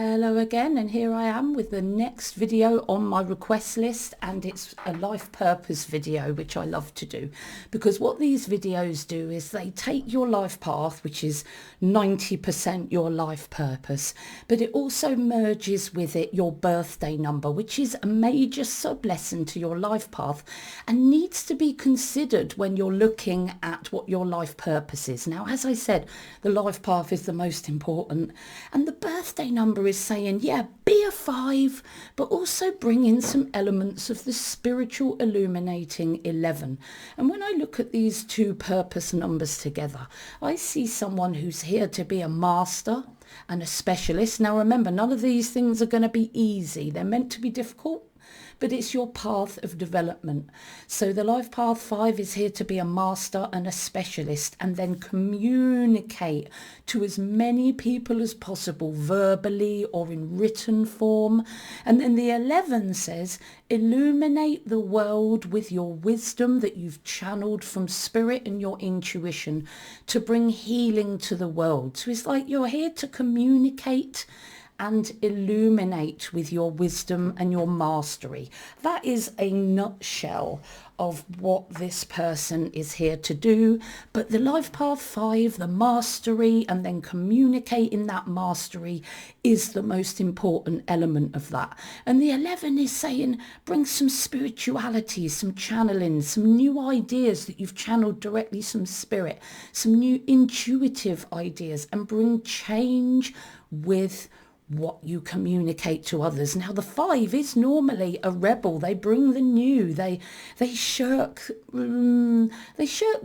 Hello again, and here I am with the next video on my request list, and it's a life purpose video, which I love to do because what these videos do is they take your life path, which is 90% your life purpose, but it also merges with it your birthday number, which is a major sub lesson to your life path and needs to be considered when you're looking at what your life purpose is. Now, as I said, the life path is the most important, and the birthday number is saying, yeah, be a 5, but also bring in some elements of the spiritual illuminating 11. And when I look at these two purpose numbers together, I see someone who's here to be a master and a specialist. Now remember, none of these things are going to be easy. They're meant to be difficult, but it's your path of development. So the life path 5 is here to be a master and a specialist, and then communicate to as many people as possible, verbally or in written form. And then the 11 says, illuminate the world with your wisdom that you've channeled from spirit and your intuition to bring healing to the world. So it's like you're here to communicate and illuminate with your wisdom and your mastery. That is a nutshell of what this person is here to do. But the life path 5, the mastery, and then communicating that mastery is the most important element of that. And the 11 is saying, bring some spirituality, some channeling, some new ideas that you've channeled directly from spirit, some new intuitive ideas, and bring change with what you communicate to others. Now the 5 is normally a rebel. They bring the new. They shirk the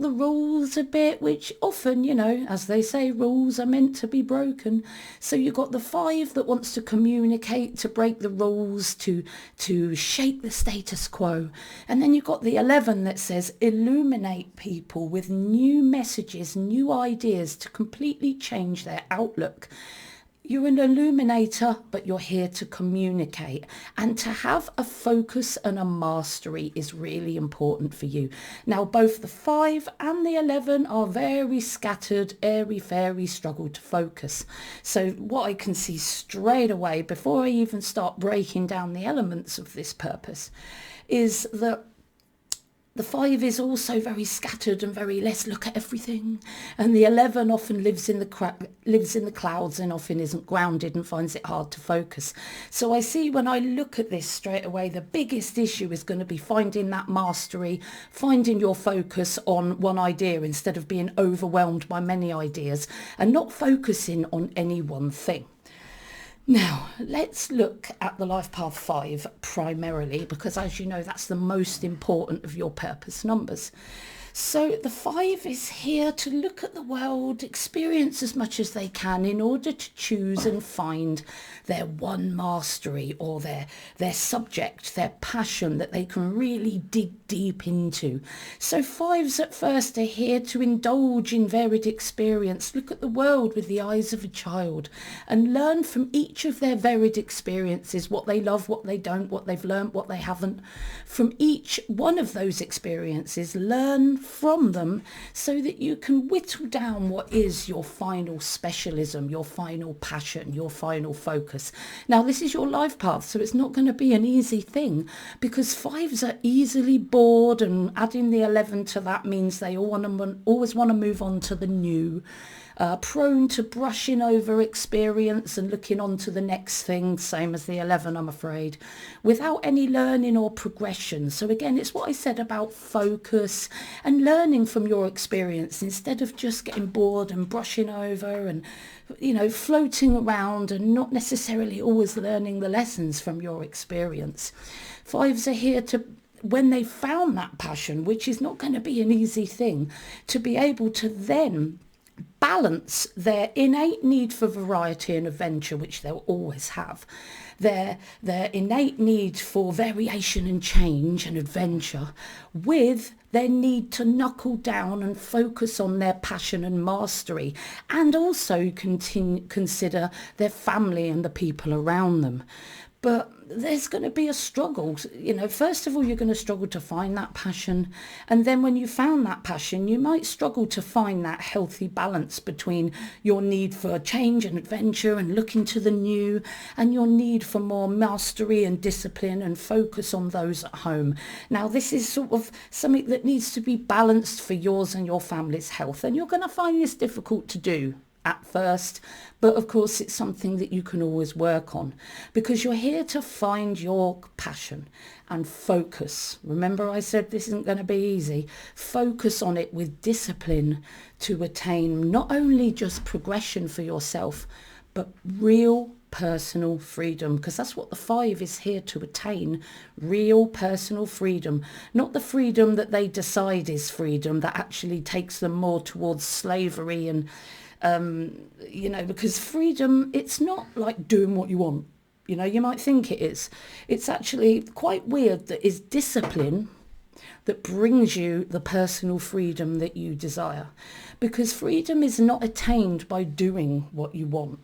rules a bit, which often, you know, as they say, rules are meant to be broken. So you've got the 5 that wants to communicate, to break the rules, to shake the status quo. And then you've got the 11 that says illuminate people with new messages, new ideas to completely change their outlook. You're an illuminator, but you're here to communicate. And to have a focus and a mastery is really important for you. Now, both the 5 and the 11 are very scattered, airy-fairy, struggle to focus. So what I can see straight away, before I even start breaking down the elements of this purpose, is that the 5 is also very scattered and very let's look at everything. And the 11 often lives in the clouds and often isn't grounded and finds it hard to focus. So I see when I look at this straight away, the biggest issue is going to be finding that mastery, finding your focus on one idea instead of being overwhelmed by many ideas and not focusing on any one thing. Now, let's look at the life path 5 primarily, because as you know, that's the most important of your purpose numbers. So the 5 is here to look at the world, experience as much as they can in order to choose and find their one mastery or their subject, their passion that they can really dig deep into. So 5s at first are here to indulge in varied experience, look at the world with the eyes of a child and learn from each of their varied experiences, what they love, what they don't, what they've learned, what they haven't. From each one of those experiences, learn from them so that you can whittle down what is your final specialism, your final passion, your final focus. Now, this is your life path, so it's not going to be an easy thing because 5s are easily bored, and adding the 11 to that means they always want to move on to the new. Prone to brushing over experience and looking on to the next thing, same as the 11, I'm afraid, without any learning or progression. So again, it's what I said about focus and learning from your experience instead of just getting bored and brushing over and, you know, floating around and not necessarily always learning the lessons from your experience. 5s are here to, when they found that passion, which is not going to be an easy thing, to be able to then balance their innate need for variety and adventure, which they'll always have, their innate need for variation and change and adventure, with their need to knuckle down and focus on their passion and mastery, and also consider their family and the people around them. But there's going to be a struggle. You know, first of all, you're going to struggle to find that passion. And then when you found that passion, you might struggle to find that healthy balance between your need for change and adventure and looking to the new, and your need for more mastery and discipline and focus on those at home. Now, this is sort of something that needs to be balanced for yours and your family's health. And you're going to find this difficult to do at first, but of course it's something that you can always work on, because you're here to find your passion and focus. Remember, I said this isn't going to be easy. Focus on it with discipline to attain not only just progression for yourself, but real personal freedom, because that's what the 5 is here to attain. Real personal freedom, not the freedom that they decide is freedom, that actually takes them more towards slavery and you know, because freedom, it's not like doing what you want. You know, you might think it is. It's actually quite weird that it's discipline that brings you the personal freedom that you desire, because freedom is not attained by doing what you want.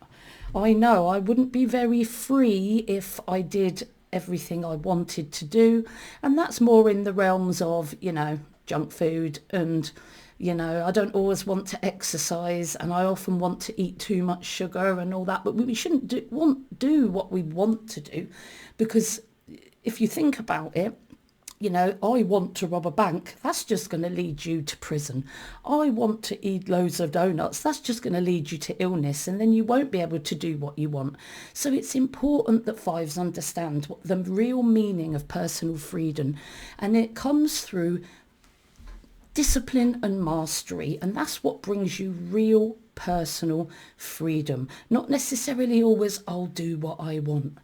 I know I wouldn't be very free if I did everything I wanted to do, and that's more in the realms of, you know, junk food, and you know, I don't always want to exercise, and I often want to eat too much sugar and all that, but we shouldn't do what we want to do, because if you think about it, you know, I want to rob a bank, that's just going to lead you to prison. I want to eat loads of donuts, that's just going to lead you to illness, and then you won't be able to do what you want. So it's important that 5s understand what the real meaning of personal freedom, and it comes through discipline and mastery, and that's what brings you real personal freedom. Not necessarily always I'll do what I want,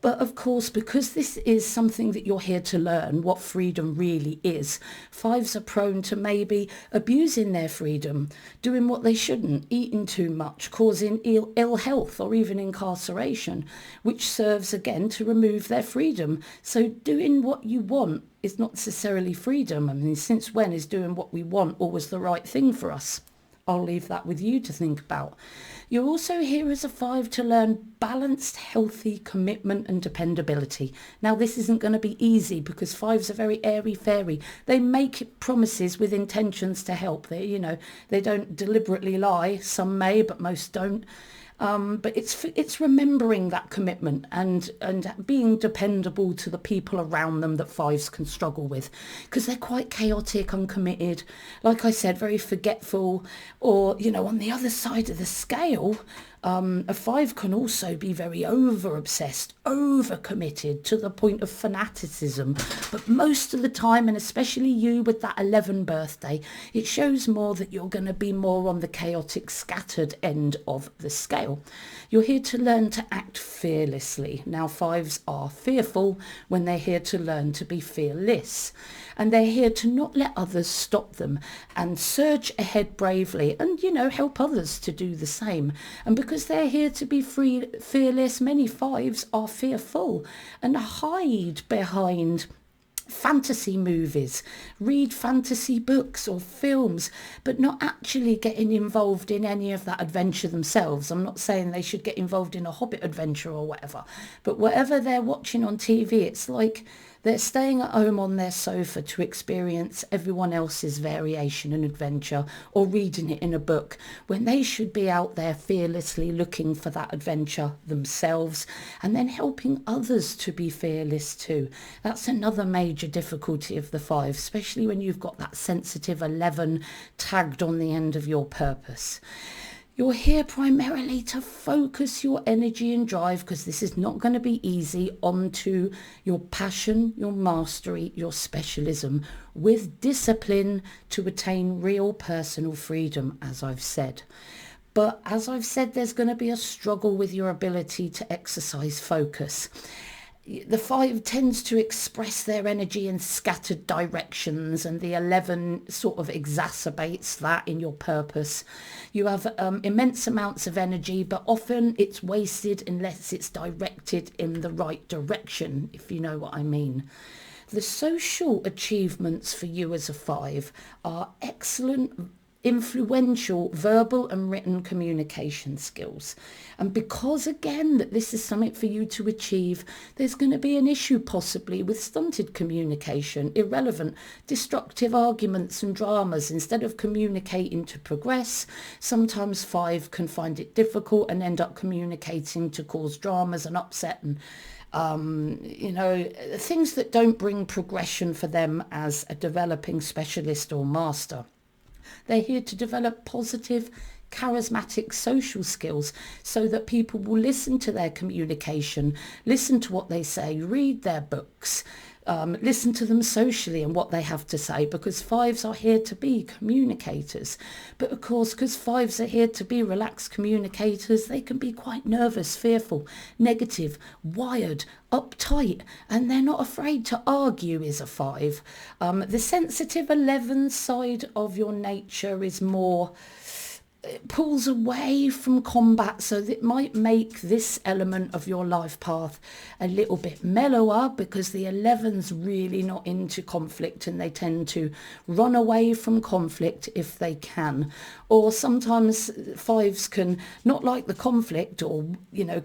but of course, because this is something that you're here to learn, what freedom really is, 5s are prone to maybe abusing their freedom, doing what they shouldn't, eating too much, causing ill health or even incarceration, which serves again to remove their freedom. So doing what you want is not necessarily freedom. I mean, since when is doing what we want always the right thing for us? I'll leave that with you to think about. You're also here as a 5 to learn balanced, healthy commitment and dependability. Now, this isn't going to be easy, because 5s are very airy-fairy. They make promises with intentions to help. They, you know, they don't deliberately lie. Some may, but most don't. But it's remembering that commitment and being dependable to the people around them that 5s can struggle with, because they're quite chaotic, uncommitted, like I said, very forgetful, or, you know, on the other side of the scale, a 5 can also be very over-obsessed, over-committed to the point of fanaticism. But most of the time, and especially you with that 11 birthday, it shows more that you're going to be more on the chaotic, scattered end of the scale. You're here to learn to act fearlessly. Now, 5s are fearful when they're here to learn to be fearless. And they're here to not let others stop them and surge ahead bravely and, you know, help others to do the same. And because they're here to be fearless, many 5s are fearful and hide behind fantasy movies, read fantasy books or films, but not actually getting involved in any of that adventure themselves. I'm not saying they should get involved in a Hobbit adventure or whatever, but whatever they're watching on TV, it's like they're staying at home on their sofa to experience everyone else's variation and adventure, or reading it in a book, when they should be out there fearlessly looking for that adventure themselves and then helping others to be fearless too. That's another major difficulty of the 5, especially when you've got that sensitive 11 tagged on the end of your purpose. You're here primarily to focus your energy and drive, because this is not going to be easy, onto your passion, your mastery, your specialism, with discipline to attain real personal freedom, as I've said. But as I've said, there's going to be a struggle with your ability to exercise focus. The 5 tends to express their energy in scattered directions, and the 11 sort of exacerbates that in your purpose. You have immense amounts of energy, but often it's wasted unless it's directed in the right direction, if you know what I mean. The social achievements for you as a 5 are excellent influential verbal and written communication skills. And because, again, that this is something for you to achieve, there's going to be an issue possibly with stunted communication, irrelevant, destructive arguments and dramas. Instead of communicating to progress, sometimes 5 can find it difficult and end up communicating to cause dramas and upset and things that don't bring progression for them as a developing specialist or master. They're here to develop positive, charismatic social skills so that people will listen to their communication, listen to what they say, read their books, listen to them socially and what they have to say, because 5s are here to be communicators. But of course, because 5s are here to be relaxed communicators, they can be quite nervous, fearful, negative, wired, uptight, and they're not afraid to argue is a 5. The sensitive 11 side of your nature is more, it pulls away from combat, so that it might make this element of your life path a little bit mellower, because the 11's really not into conflict and they tend to run away from conflict if they can. Or sometimes 5s can not like the conflict, or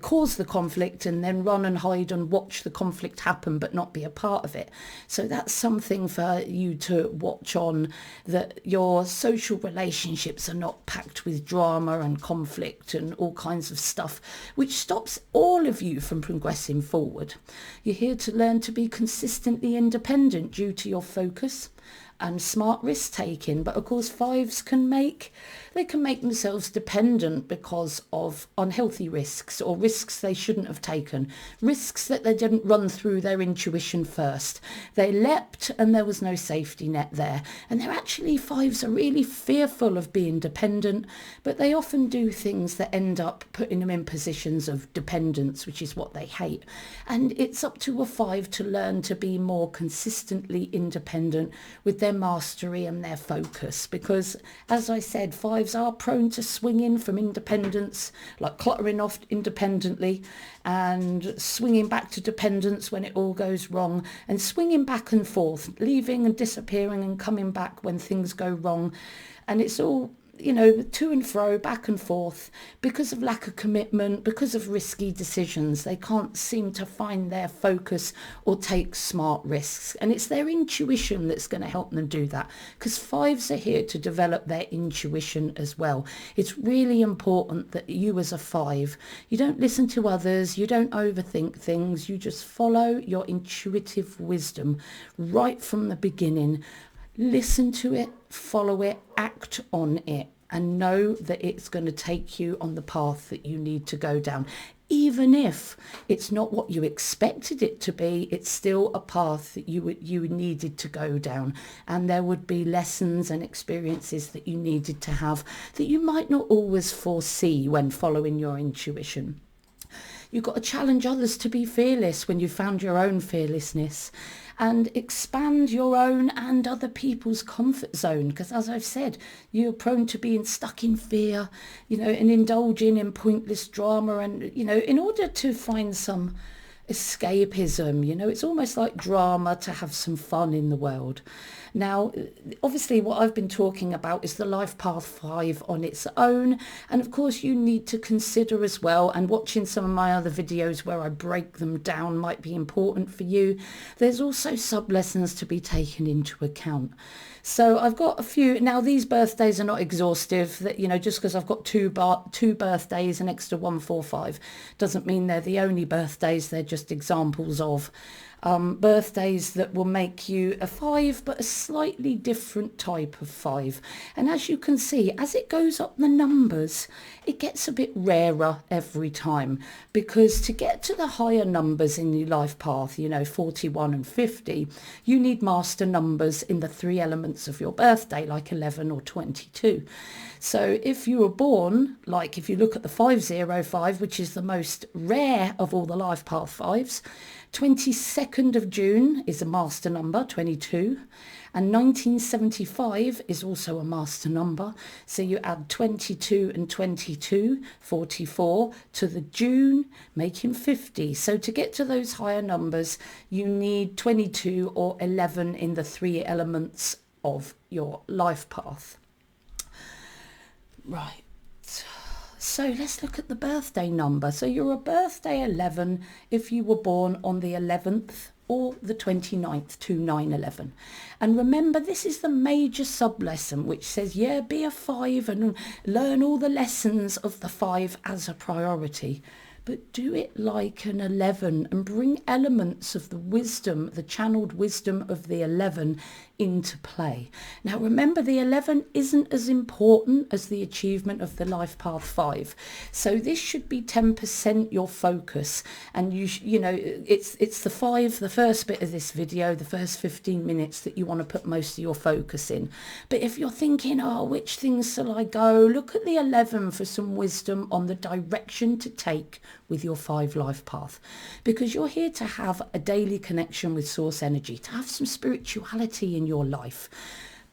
cause the conflict and then run and hide and watch the conflict happen but not be a part of it. So that's something for you to watch on, that your social relationships are not packed with drama and conflict and all kinds of stuff, which stops all of you from progressing forward. You're here to learn to be consistently independent due to your focus and smart risk taking. But of course 5s can make themselves dependent because of unhealthy risks, or risks they shouldn't have taken, risks that they didn't run through their intuition first. They leapt and there was no safety net there. And 5s are really fearful of being dependent, but they often do things that end up putting them in positions of dependence, which is what they hate. And it's up to a 5 to learn to be more consistently independent with their mastery and their focus, because as I said, 5s are prone to swinging from independence, like cluttering off independently and swinging back to dependence when it all goes wrong, and swinging back and forth, leaving and disappearing and coming back when things go wrong. And it's all to and fro, back and forth, because of lack of commitment, because of risky decisions. They can't seem to find their focus or take smart risks. And it's their intuition that's going to help them do that, because 5s are here to develop their intuition as well. It's really important that you as a 5, you don't listen to others, you don't overthink things, you just follow your intuitive wisdom right from the beginning. Listen to it, follow it, act on it, and know that it's going to take you on the path that you need to go down. Even if it's not what you expected it to be, it's still a path that you needed to go down. And there would be lessons and experiences that you needed to have that you might not always foresee when following your intuition. You've got to challenge others to be fearless when you found your own fearlessness, and expand your own and other people's comfort zone, because as I've said, you're prone to being stuck in fear, and indulging in pointless drama, and in order to find some escapism, it's almost like drama to have some fun in the world. Now, obviously what I've been talking about is the life path 5 on its own, and of course you need to consider as well, and watching some of my other videos where I break them down might be important for you. There's also sub-lessons to be taken into account. So I've got a few. Now, these birthdays are not exhaustive. That just because I've got two birthdays, an extra 145, doesn't mean they're the only birthdays. They're just examples of birthdays that will make you a 5, but a slightly different type of 5. And as you can see, as it goes up the numbers, it gets a bit rarer every time, because to get to the higher numbers in your life path, 41 and 50, you need master numbers in the 3 elements of your birthday, like 11 or 22. So if you were born, like if you look at the 505, which is the most rare of all the life path 5s, 22nd of June is a master number, 22, and 1975 is also a master number. So you add 22 and 22, 44, to the June, making 50. So to get to those higher numbers, you need 22 or 11 in the 3 elements of your life path. Right. So let's look at the birthday number. So you're a birthday 11 if you were born on the 11th or the 29th, 2911. And remember, this is the major sub-lesson which says, yeah, be a 5 and learn all the lessons of the 5 as a priority. But do it like an 11 and bring elements of the wisdom, the channeled wisdom of the 11 into play. Now remember, the 11 isn't as important as the achievement of the life path 5. So this should be 10% your focus. And you know, it's the 5, the first bit of this video, the first 15 minutes that you want to put most of your focus in. But if you're thinking, oh, which things shall I go? Look at the 11 for some wisdom on the direction to take with your 5 life path, because you're here to have a daily connection with source energy, to have some spirituality in your life.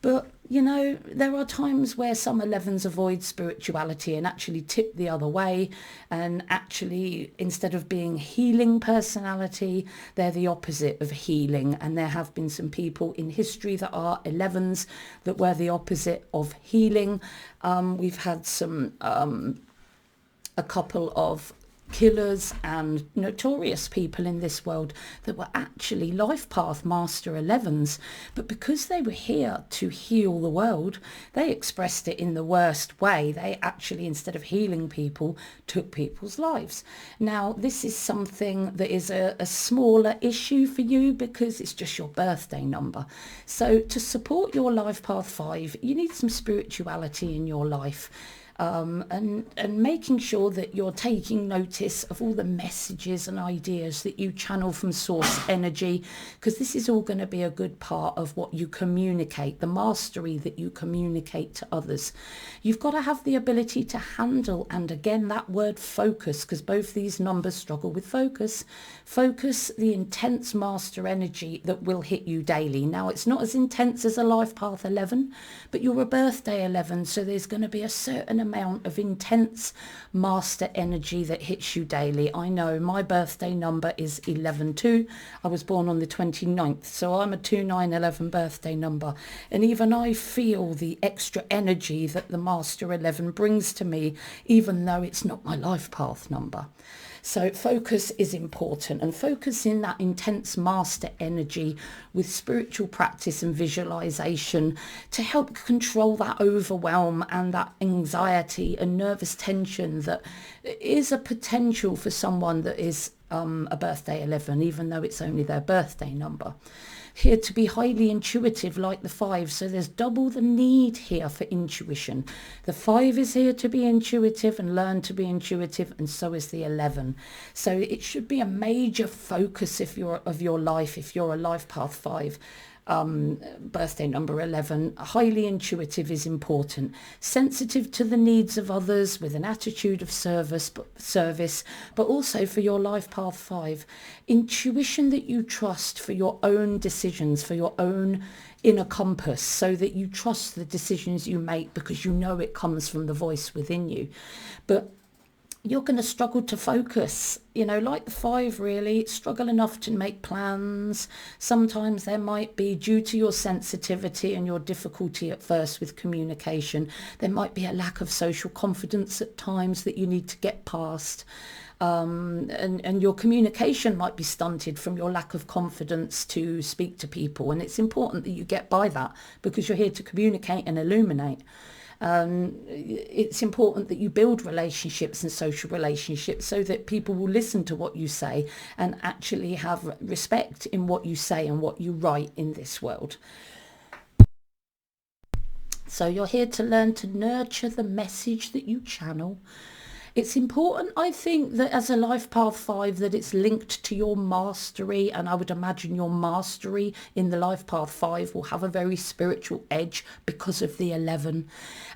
But you know, there are times where some 11s avoid spirituality and actually tip the other way, and actually, instead of being healing personality, they're the opposite of healing. And there have been some people in history that are 11s that were the opposite of healing. We've had some a couple of killers and notorious people in this world that were actually life path master 11s, but because they were here to heal the world, they expressed it in the worst way. They actually, instead of healing people, took people's lives. Now this is something that is a smaller issue for you because it's just your birthday number. So to support your life path 5, you need some spirituality in your life. And making sure that you're taking notice of all the messages and ideas that you channel from source energy, because this is all going to be a good part of what you communicate, the mastery that you communicate to others. You've got to have the ability to handle, and again that word focus, because both these numbers struggle with focus, the intense master energy that will hit you daily. Now it's not as intense as a life path 11, but you're a birthday 11, so there's going to be a certain amount of intense master energy that hits you daily. I know my birthday number is 11 too. I was born on the 29th, so I'm a 2911 birthday number, and even I feel the extra energy that the master 11 brings to me, even though it's not my life path number. So focus is important, and focus in that intense master energy with spiritual practice and visualization to help control that overwhelm and that anxiety and nervous tension that is a potential for someone that is a birthday 11, even though it's only their birthday number. Here to be highly intuitive like the 5, so there's double the need here for intuition. The 5 is here to be intuitive and learn to be intuitive, and so is the 11. So it should be a major focus of your life if you're a life path 5. Birthday number 11, highly intuitive is important, sensitive to the needs of others with an attitude of service, but also for your life path 5, intuition that you trust for your own decisions, for your own inner compass, so that you trust the decisions you make because you know it comes from the voice within you. But you're going to struggle to focus, you know, like the 5 really, struggle enough to make plans. Sometimes there might be, due to your sensitivity and your difficulty at first with communication, there might be a lack of social confidence at times that you need to get past. And your communication might be stunted from your lack of confidence to speak to people. And it's important that you get by that because you're here to communicate and illuminate. It's important that you build relationships and social relationships so that people will listen to what you say and actually have respect in what you say and what you write in this world. So you're here to learn to nurture the message that you channel. It's important, I think, that as a life path 5 that it's linked to your mastery, and I would imagine your mastery in the life path 5 will have a very spiritual edge because of the 11.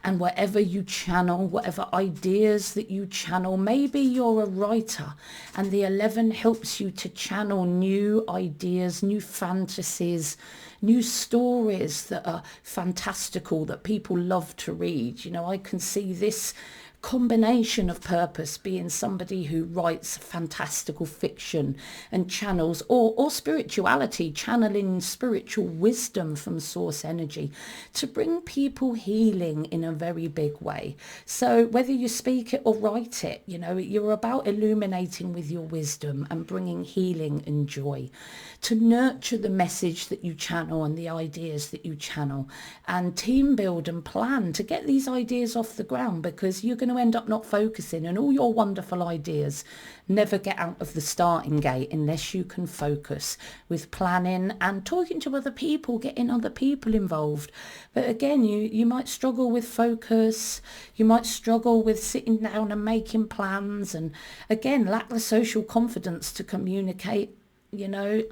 And whatever you channel, whatever ideas that you channel, maybe you're a writer and the 11 helps you to channel new ideas, new fantasies, new stories that are fantastical that people love to read. You know, I can see this combination of purpose being somebody who writes fantastical fiction and channels or spirituality, channeling spiritual wisdom from source energy to bring people healing in a very big way. So whether you speak it or write it, you know, you're about illuminating with your wisdom and bringing healing and joy, to nurture the message that you channel and the ideas that you channel, and team build and plan to get these ideas off the ground, because you're going to end up not focusing, and all your wonderful ideas never get out of the starting gate unless you can focus with planning and talking to other people, getting other people involved. But again, you might struggle with focus, you might struggle with sitting down and making plans, and again lack the social confidence to communicate. You know,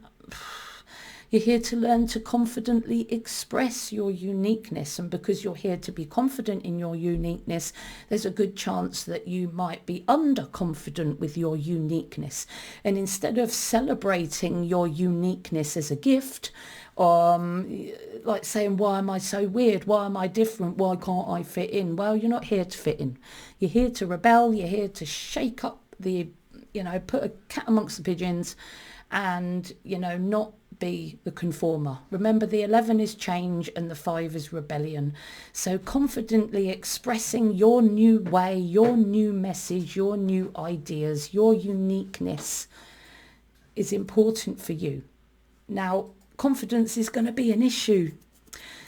you're here to learn to confidently express your uniqueness, and because you're here to be confident in your uniqueness, there's a good chance that you might be underconfident with your uniqueness. And instead of celebrating your uniqueness as a gift, like saying, why am I so weird? Why am I different? Why can't I fit in? Well, you're not here to fit in. You're here to rebel. You're here to shake up put a cat amongst the pigeons, and, not be the conformer. Remember, the 11 is change and the 5 is rebellion. So confidently expressing your new way, your new message, your new ideas, your uniqueness is important for you. Now, confidence is going to be an issue.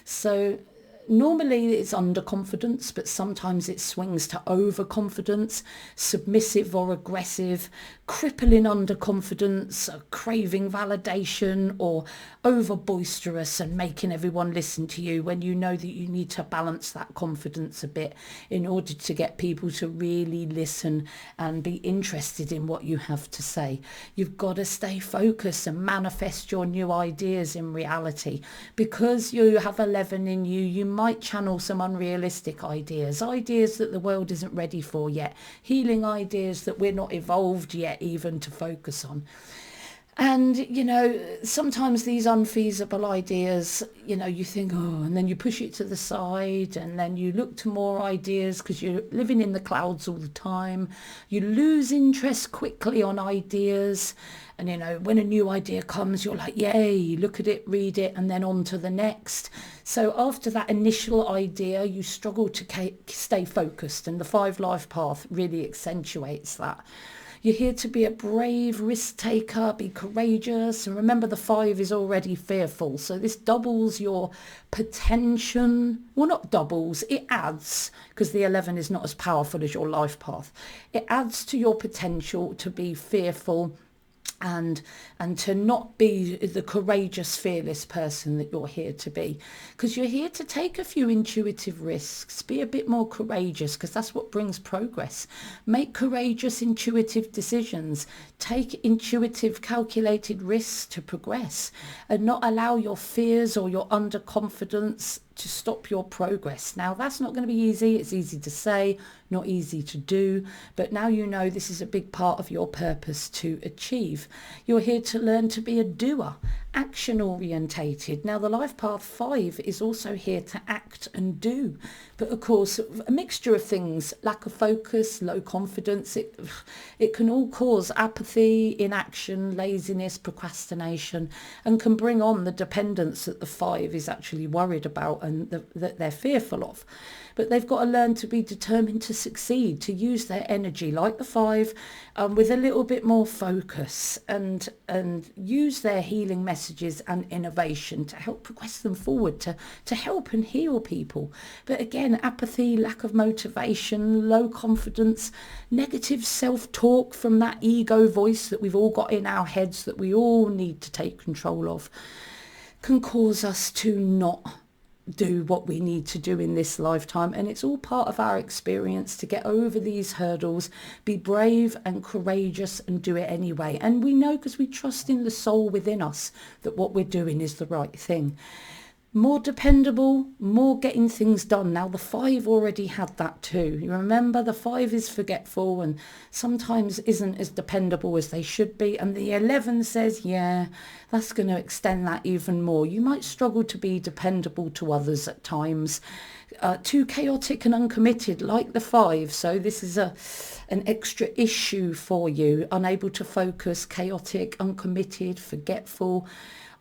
So normally it's underconfidence, but sometimes it swings to overconfidence, submissive or aggressive, crippling underconfidence, craving validation, or over boisterous and making everyone listen to you, when you know that you need to balance that confidence a bit in order to get people to really listen and be interested in what you have to say. You've got to stay focused and manifest your new ideas in reality. Because you have 11 in you, you might channel some unrealistic ideas that the world isn't ready for yet, healing ideas that we're not evolved yet even to focus on. And, sometimes these unfeasible ideas, you think, and then you push it to the side, and then you look to more ideas because you're living in the clouds all the time. You lose interest quickly on ideas. And, when a new idea comes, you're like, yay, look at it, read it, and then on to the next. So after that initial idea, you struggle to stay focused. And the 5 life path really accentuates that. You're here to be a brave risk taker, be courageous. And remember, the 5 is already fearful. So this doubles your potential. Well, not doubles, it adds, because the 11 is not as powerful as your life path. It adds to your potential to be fearful and to not be the courageous, fearless person that you're here to be, because you're here to take a few intuitive risks, be a bit more courageous, because that's what brings progress. Make courageous, intuitive decisions, take intuitive, calculated risks to progress, and not allow your fears or your underconfidence to stop your progress. Now, that's not going to be easy. It's easy to say, not easy to do, but now you know this is a big part of your purpose to achieve. You're here to learn to be a doer, action orientated. Now, the life path 5 is also here to act and do, but of course a mixture of things, lack of focus, low confidence, it can all cause apathy, inaction, laziness, procrastination, and can bring on the dependence that the 5 is actually worried about and that they're fearful of. But they've got to learn to be determined to succeed, to use their energy like the 5 with a little bit more focus, and use their healing messages and innovation to help progress them forward, to help and heal people. But again, apathy, lack of motivation, low confidence, negative self-talk from that ego voice that we've all got in our heads that we all need to take control of, can cause us to not do what we need to do in this lifetime. And it's all part of our experience to get over these hurdles, be brave and courageous and do it anyway. And we know, because we trust in the soul within us, that what we're doing is the right thing. More dependable, more getting things done. Now, the 5 already had that too. You remember, the 5 is forgetful and sometimes isn't as dependable as they should be. And the 11 says, yeah, that's going to extend that even more. You might struggle to be dependable to others at times. too chaotic and uncommitted, like the 5. So this is an extra issue for you. Unable to focus, chaotic, uncommitted, forgetful.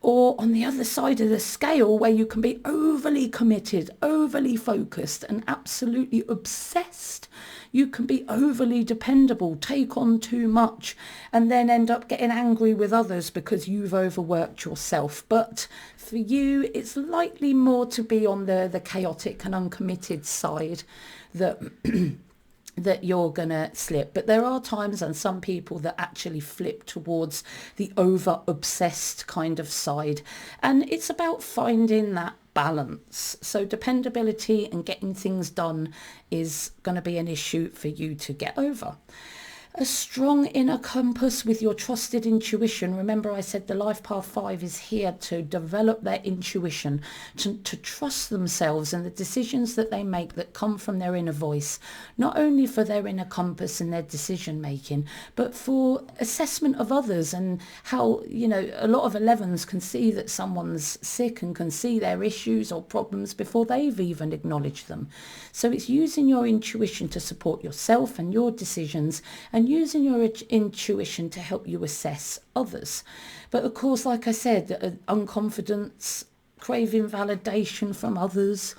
Or on the other side of the scale, where you can be overly committed, overly focused, and absolutely obsessed. You can be overly dependable, take on too much, and then end up getting angry with others because you've overworked yourself. But for you, it's likely more to be on the chaotic and uncommitted side that that you're gonna slip. But there are times and some people that actually flip towards the over obsessed kind of side, and it's about finding that balance. So dependability and getting things done is going to be an issue for you to get over. A strong inner compass with your trusted intuition. Remember, I said the life path 5 is here to develop their intuition, to trust themselves and the decisions that they make that come from their inner voice, not only for their inner compass and their decision making, but for assessment of others and how, you know, a lot of 11s can see that someone's sick and can see their issues or problems before they've even acknowledged them. So it's using your intuition to support yourself and your decisions, and using your intuition to help you assess others. But of course, like I said, unconfidence, craving validation from others,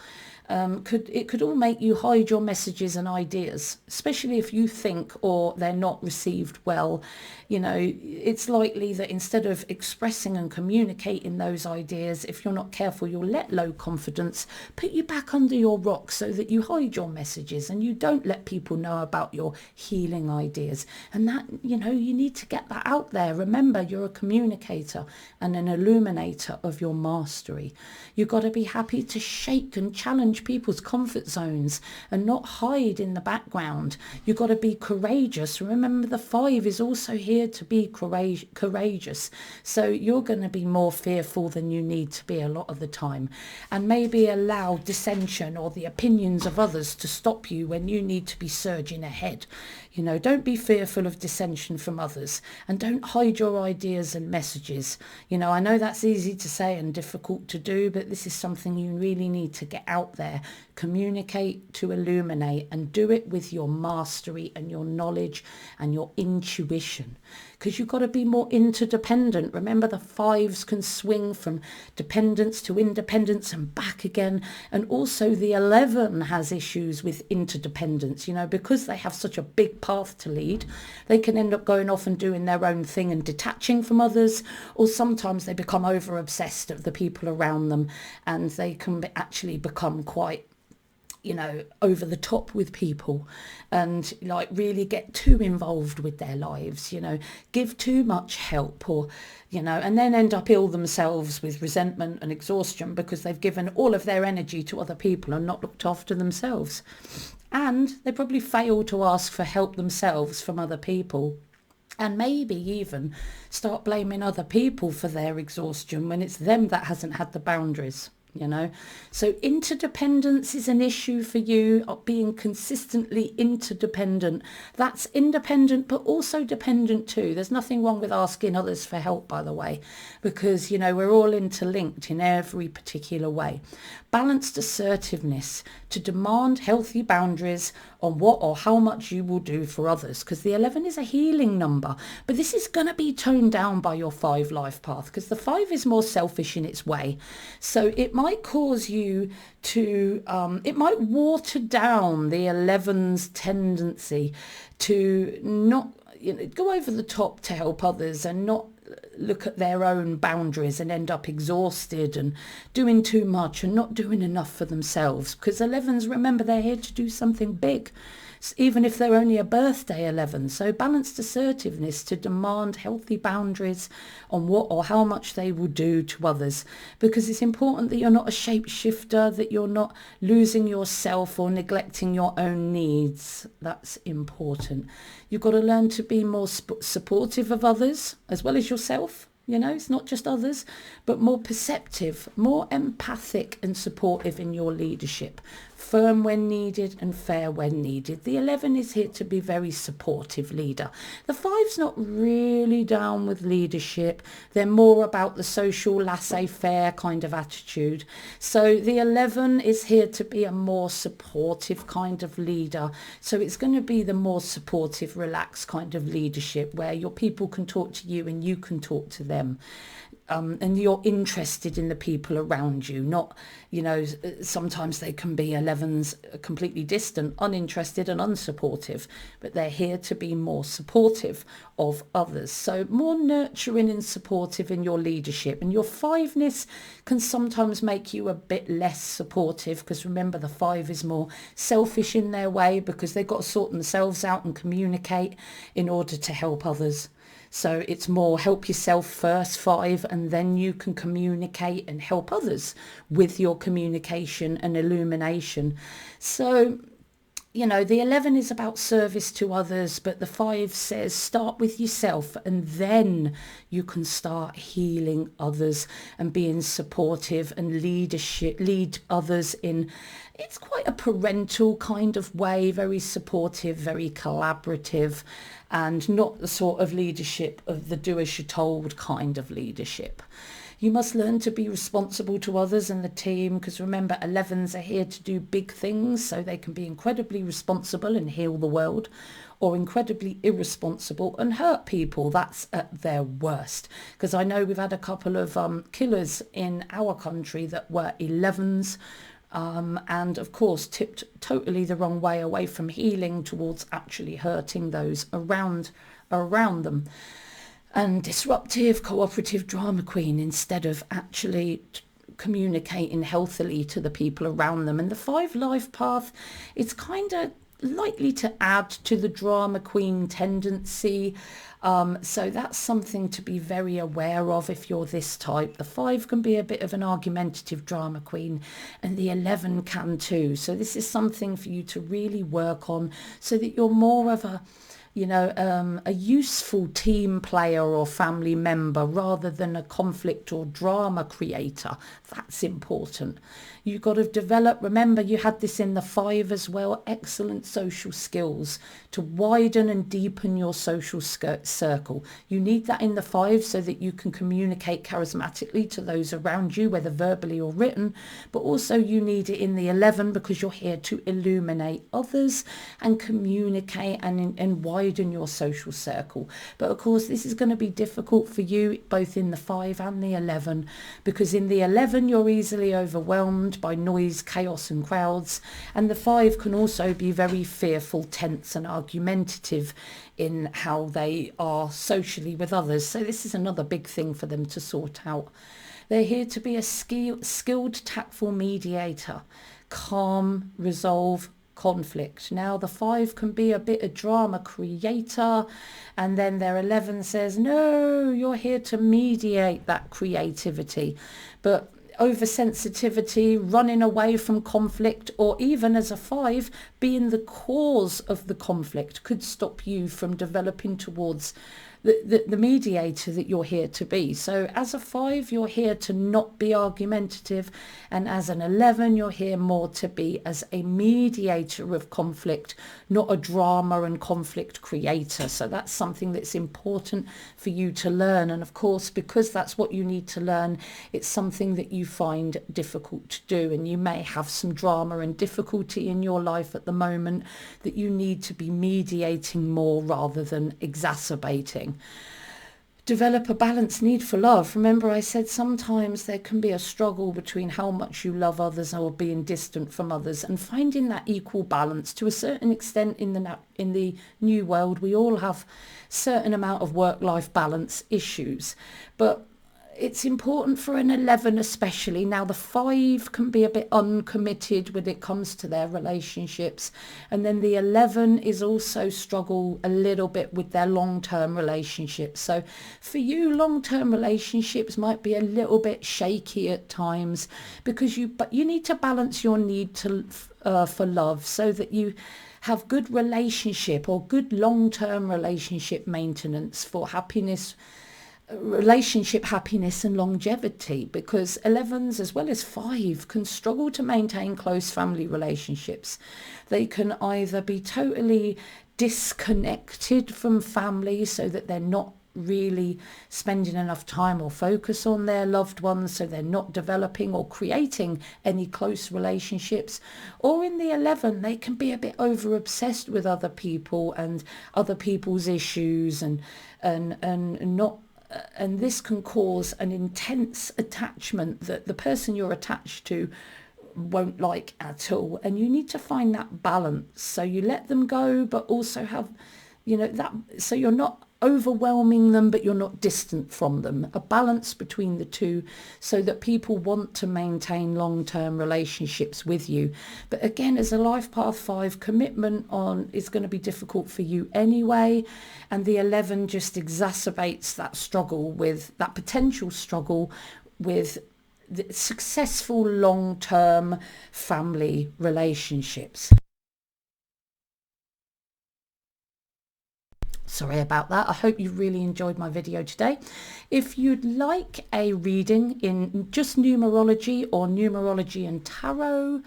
could all make you hide your messages and ideas, especially if you think or they're not received well. You know, it's likely that instead of expressing and communicating those ideas, if you're not careful, you'll let low confidence put you back under your rock so that you hide your messages and you don't let people know about your healing ideas. And that, you know, you need to get that out there. Remember, you're a communicator and an illuminator of your mastery. You've got to be happy to shake and challenge people's comfort zones and not hide in the background. You've got to be courageous. Remember, the 5 is also here to be courageous. So you're going to be more fearful than you need to be a lot of the time, and maybe allow dissension or the opinions of others to stop you when you need to be surging ahead. You know, don't be fearful of dissension from others, and don't hide your ideas and messages. You know, I know that's easy to say and difficult to do, but this is something you really need to get out there. Communicate to illuminate, and do it with your mastery and your knowledge and your intuition, because you've got to be more interdependent. Remember, the 5s can swing from dependence to independence and back again. And also the 11 has issues with interdependence, you know, because they have such a big path to lead. They can end up going off and doing their own thing and detaching from others, or sometimes they become over obsessed of the people around them, and they can actually become quite, you know, over the top with people, and like really get too involved with their lives, you know, give too much help, or, you know, and then end up ill themselves with resentment and exhaustion because they've given all of their energy to other people and not looked after themselves. And they probably fail to ask for help themselves from other people, and maybe even start blaming other people for their exhaustion when it's them that hasn't had the boundaries. You know, so interdependence is an issue for you, being consistently interdependent. That's independent, but also dependent too. There's nothing wrong with asking others for help, by the way, because, you know, we're all interlinked in every particular way. Balanced assertiveness, to demand healthy boundaries on what or how much you will do for others, because the 11 is a healing number, but this is going to be toned down by your 5 life path, because the 5 is more selfish in its way. So it might cause you to, it might water down the 11's tendency to not, you know, go over the top to help others and not look at their own boundaries and end up exhausted and doing too much and not doing enough for themselves. Because 11s, remember, they're here to do something big, even if they're only a birthday 11. So balanced assertiveness, to demand healthy boundaries on what or how much they will do to others, because it's important that you're not a shapeshifter, that you're not losing yourself or neglecting your own needs. That's important. You've got to learn to be more supportive of others as well as yourself. You know, it's not just others, but more perceptive, more empathic and supportive in your leadership. firm when needed and fair when needed. The 11 is here to be very supportive leader. The 5's not really down with leadership. They're more about the social laissez-faire kind of attitude. So the 11 is here to be a more supportive kind of leader. So it's going to be the more supportive, relaxed kind of leadership where your people can talk to you and you can talk to them. And you're interested in the people around you, not, sometimes they can be 11s completely distant, uninterested and unsupportive, but they're here to be more supportive of others. So more nurturing and supportive in your leadership. And your 5ness can sometimes make you a bit less supportive, because remember, the 5 is more selfish in their way because they've got to sort themselves out and communicate in order to help others. So it's more help yourself first, 5, and then you can communicate and help others with your communication and illumination. So, the 11 is about service to others, but the 5 says start with yourself and then you can start healing others and being supportive and lead others in, it's quite a parental kind of way, very supportive, very collaborative, and not the sort of leadership of the do as you're told kind of leadership. You must learn to be responsible to others and the team, because remember, 11s are here to do big things, so they can be incredibly responsible and heal the world, or incredibly irresponsible and hurt people. That's at their worst. Because I know we've had a couple of killers in our country that were 11s, and of course tipped totally the wrong way, away from healing towards actually hurting those around them. And disruptive, cooperative drama queen instead of actually communicating healthily to the people around them. And the 5 life path, it's kind of likely to add to the drama queen tendency. So that's something to be very aware of if you're this type. The 5 can be a bit of an argumentative drama queen, and the 11 can too. So this is something for you to really work on so that you're more of a useful team player or family member rather than a conflict or drama creator. That's important. You've got to develop, remember you had this in the 5 as well, excellent social skills to widen and deepen your social circle. You need that in the 5 so that you can communicate charismatically to those around you, whether verbally or written, but also you need it in the 11 because you're here to illuminate others and communicate and widen your social circle. But of course this is going to be difficult for you both in the 5 and the 11, because in the 11 you're easily overwhelmed by noise, chaos and crowds, and the 5 can also be very fearful, tense and argumentative in how they are socially with others. So this is another big thing for them to sort out. They're here to be a skilled, tactful mediator, calm, resolve conflict. Now the 5 can be a bit of drama creator, and then their 11 says no, you're here to mediate that creativity. But oversensitivity, running away from conflict, or even as a 5 being the cause of the conflict could stop you from developing towards the mediator that you're here to be. So as a 5 you're here to not be argumentative, and as an 11 you're here more to be as a mediator of conflict, not a drama and conflict creator. So that's something that's important for you to learn, and of course because that's what you need to learn, it's something that you find difficult to do, and you may have some drama and difficulty in your life at the moment that you need to be mediating more rather than exacerbating. Develop a balanced need for love. Remember I said sometimes there can be a struggle between how much you love others or being distant from others, and finding that equal balance. To a certain extent in the new world we all have certain amount of work-life balance issues, but it's important for an 11 especially. Now the 5 can be a bit uncommitted when it comes to their relationships, and then the 11 is also struggle a little bit with their long-term relationships. So for you, long-term relationships might be a little bit shaky at times, because you need to balance your need to for love so that you have good relationship or good long-term relationship maintenance for happiness relationship happiness and longevity, because 11s as well as 5 can struggle to maintain close family relationships. They can either be totally disconnected from family so that they're not really spending enough time or focus on their loved ones, so they're not developing or creating any close relationships. Or in the 11, they can be a bit over obsessed with other people and other people's issues, and not, and this can cause an intense attachment that the person you're attached to won't like at all. And you need to find that balance, so you let them go but also have, that, so you're not overwhelming them but you're not distant from them, a balance between the two, so that people want to maintain long-term relationships with you. But again, as a life path 5, commitment on is going to be difficult for you anyway, and the 11 just exacerbates that struggle, with that potential struggle with the successful long-term family relationships. Sorry about that. I hope you really enjoyed my video today. If you'd like a reading in just numerology or numerology and tarot,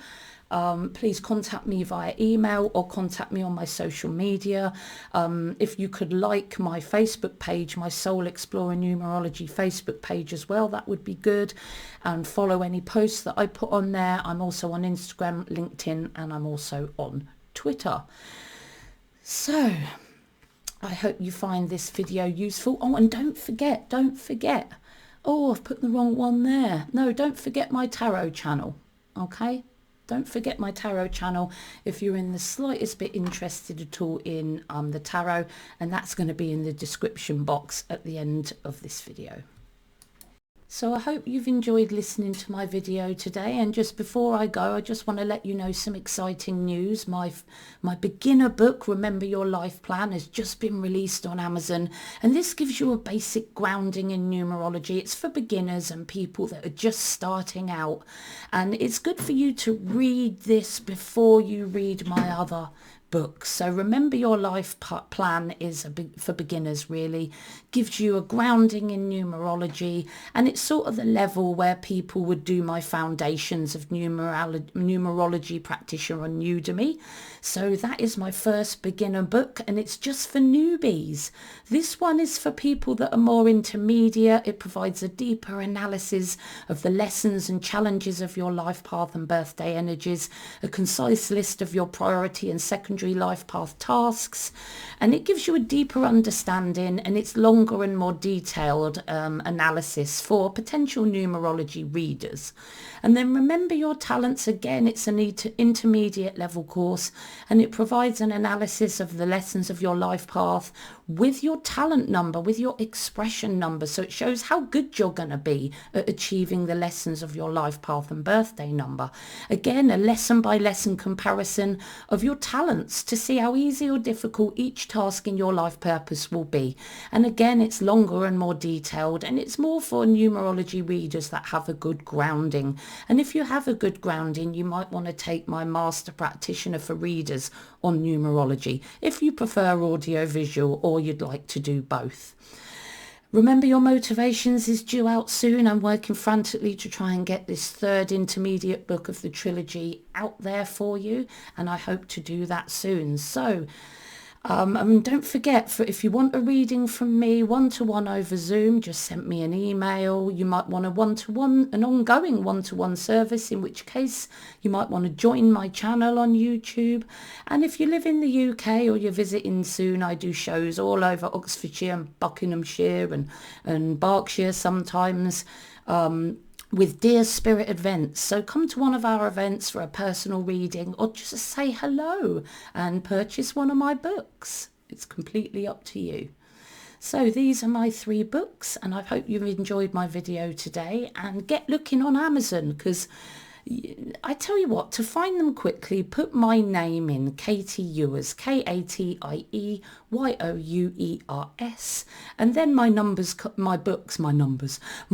please contact me via email or contact me on my social media. If you could like my Facebook page, my Soul Explorer Numerology Facebook page as well, that would be good. And follow any posts that I put on there. I'm also on Instagram, LinkedIn, and I'm also on Twitter. So I hope you find this video useful. Oh, and don't forget. Oh, I've put the wrong one there. No, don't forget my tarot channel, okay? Don't forget my tarot channel if you're in the slightest bit interested at all in the tarot, and that's going to be in the description box at the end of this video. So I hope you've enjoyed listening to my video today, and just before I go, I just want to let you know some exciting news. My beginner book, Remember Your Life Plan, has just been released on Amazon, and this gives you a basic grounding in numerology. It's for beginners and people that are just starting out, and it's good for you to read this before you read my other books. So Remember Your Life Plan is for beginners, really. Gives you a grounding in numerology, and it's sort of the level where people would do my foundations of numerology practitioner on Udemy. So that is my first beginner book, and it's just for newbies. This one is for people that are more intermediate. It provides a deeper analysis of the lessons and challenges of your life path and birthday energies, a concise list of your priority and secondary life path tasks, and it gives you a deeper understanding, and it's longer and more detailed analysis for potential numerology readers. And then Remember Your Talents, again, it's an intermediate level course, and it provides an analysis of the lessons of your life path with your talent number, with your expression number, so it shows how good you're going to be at achieving the lessons of your life path and birthday number. Again, a lesson by lesson comparison of your talents to see how easy or difficult each task in your life purpose will be. And again, it's longer and more detailed, and it's more for numerology readers that have a good grounding. And if you have a good grounding, you might want to take my Master Practitioner for Readers on numerology if you prefer audio visual, or you'd like to do both. Remember Your Motivations is due out soon. I'm working frantically to try and get this third intermediate book of the trilogy out there for you, and I hope to do that soon. So and don't forget, if you want a reading from me one-to-one over Zoom, just send me an email. You might want an ongoing one-to-one service, in which case you might want to join my channel on YouTube. And if you live in the UK or you're visiting soon, I do shows all over Oxfordshire and Buckinghamshire and Berkshire sometimes, with Dear Spirit events. So come to one of our events for a personal reading, or just say hello and purchase one of my books. It's completely up to you. So these are my 3 books, and I hope you've enjoyed my video today, and get looking on Amazon, because I tell you what, to find them quickly, put my name in, Katie Ewers, KATIEYOUERS, and then my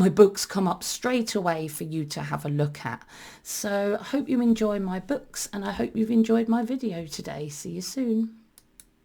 books come up straight away for you to have a look at. So I hope you enjoy my books, and I hope you've enjoyed my video today. See you soon.